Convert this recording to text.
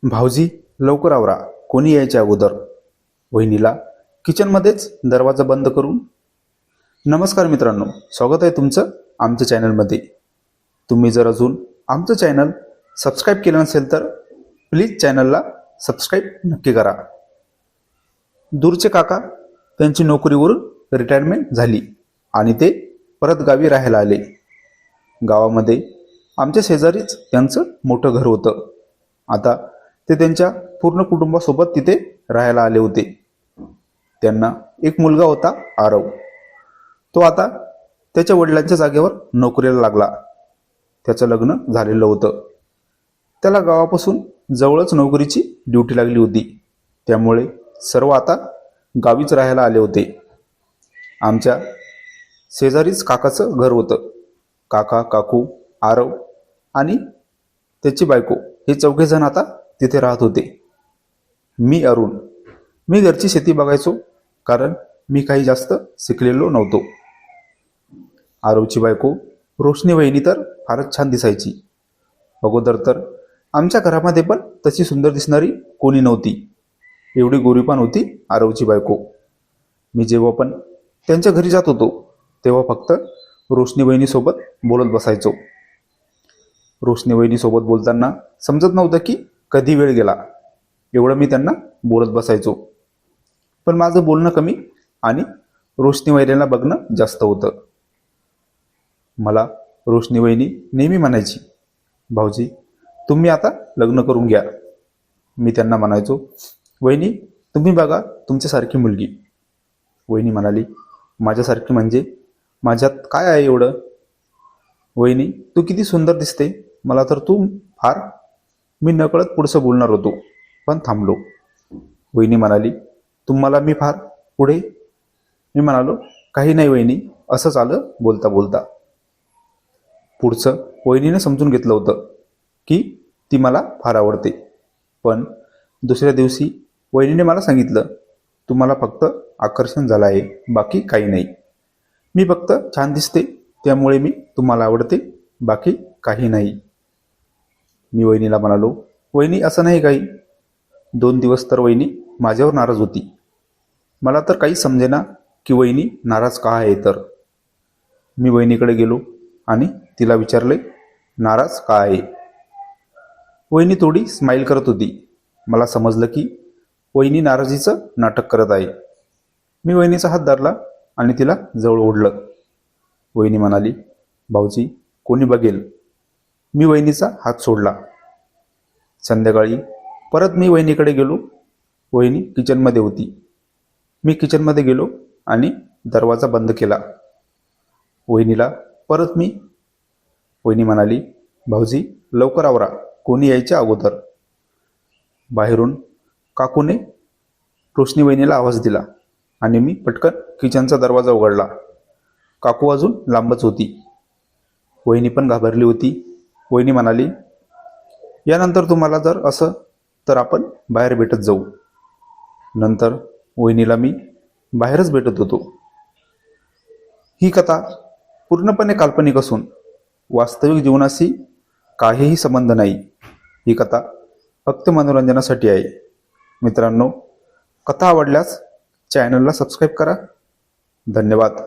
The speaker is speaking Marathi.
भाऊजी लवकर आवरा, कोणी यायच्या अगोदर. वहिनीला किचनमध्येच दरवाजा बंद करून. नमस्कार मित्रांनो, स्वागत आहे तुमचं आमच्या चॅनलमध्ये. तुम्ही जर अजून आमचं चॅनल सबस्क्राईब केलं नसेल तर प्लीज चॅनलला सबस्क्राईब नक्की करा. दूरचे काका त्यांची नोकरीवरून रिटायरमेंट झाली आणि ते परत गावी राहायला आले. गावामध्ये आमच्या शेजारीच त्यांचं मोठं घर होतं. आता ते त्यांच्या पूर्ण कुटुंबासोबत तिथे राहायला आले होते. त्यांना एक मुलगा होता, आरव. तो आता त्याच्या वडिलांच्या जागेवर नोकरीला लागला. त्याचं लग्न झालेलं होतं. त्याला गावापासून जवळच नोकरीची ड्युटी लागली होती. त्यामुळे सर्व आता गावीच राहायला आले होते. आमच्या शेजारीच काकाचं घर होतं. काका, काकू, आरव आणि त्याची बायको हे चौघेजण आता तिथे राहत होते. मी अरुण. मी घरची शेती बघायचो, कारण मी काही जास्त शिकलेलो नव्हतो. आरवची बायको रोशनी वहिनी तर फारच छान दिसायची. अगोदर तर आमच्या घरामध्ये पण तशी सुंदर दिसणारी कोणी नव्हती. एवढी गोरीपान होती आरवची बायको. मी जेव्हा पण त्यांच्या घरी जात होतो तेव्हा फक्त रोशनी वहिनीसोबत बोलत बसायचो. रोशनी वहिनीसोबत बोलताना समजत नव्हतं की कधी वेळ गेला. एवढं मी त्यांना बोलत बसायचो. पण माझं बोलणं कमी आणि रोशनी वहिनीला बघणं जास्त होतं. मला रोशनी वहिनी नेहमी म्हणायची, भाऊजी तुम्ही आता लग्न करून घ्या. मी त्यांना म्हणायचो, वहिनी तुम्ही बघा तुमच्यासारखी मुलगी. वहिनी म्हणाली, माझ्यासारखी म्हणजे माझ्यात काय आहे एवढं? वहिनी तू किती सुंदर दिसते, मला तर तू फार. मी नकळत पुढचं बोलणार होतो, पण थांबलो. वहिनी म्हणाली, तुम्हाला मी फार पुढे. मी म्हणालो, काही नाही वहिनी, असंच आलं बोलता बोलता. पुढचं वहिनीने समजून घेतलं होतं की ती मला फार आवडते. पण दुसऱ्या दिवशी वहिनीने मला सांगितलं, तुम्हाला फक्त आकर्षण झालं आहे, बाकी काही नाही. मी फक्त छान दिसते त्यामुळे मी तुम्हाला आवडते, बाकी काही नाही. मी वहिनीला म्हणालो, वहिनी असं नाही काही. 2 दिवस तर वहिनी माझ्यावर नाराज होती. मला तर काही समजेना की वहिनी नाराज का आहे. तर मी वहिनीकडे गेलो आणि तिला विचारले, नाराज का आहे? वहिनी थोडी स्माईल करत होती. मला समजलं की वहिनी नाराजीचं नाटक करत आहे. मी वहिनीचा हात धरला आणि तिला जवळ ओढलं. वहिनी म्हणाली, भाऊजी कोणी बघेल. मी वहिनीचा हात सोडला. संध्याकाळी परत मी वहिनीकडे गेलो. वहिनी किचनमध्ये होती. मी किचनमध्ये गेलो आणि दरवाजा बंद केला. वहिनीला परत वहिनी म्हणाली, भाऊजी लवकर आवरा, कोणी यायच्या अगोदर. बाहेरून काकूने रोशनी वहिनीला आवाज दिला आणि मी पटकन किचनचा दरवाजा उघडला. काकू अजून लांबच होती. वहिनी पण घाबरली होती. वहिनी म्हणाली, यानंतर तुम्हाला जर असं तर आपण बाहेर भेटत जाऊ. नंतर वहिनीला मी बाहेरच भेटत होतो. ही कथा पूर्णपणे काल्पनिक असून वास्तविक जीवनाशी काहीही संबंध नाही. ही कथा फक्त मनोरंजनासाठी आहे. मित्रांनो, कथा आवडल्यास चॅनलला सबस्क्राईब करा. धन्यवाद.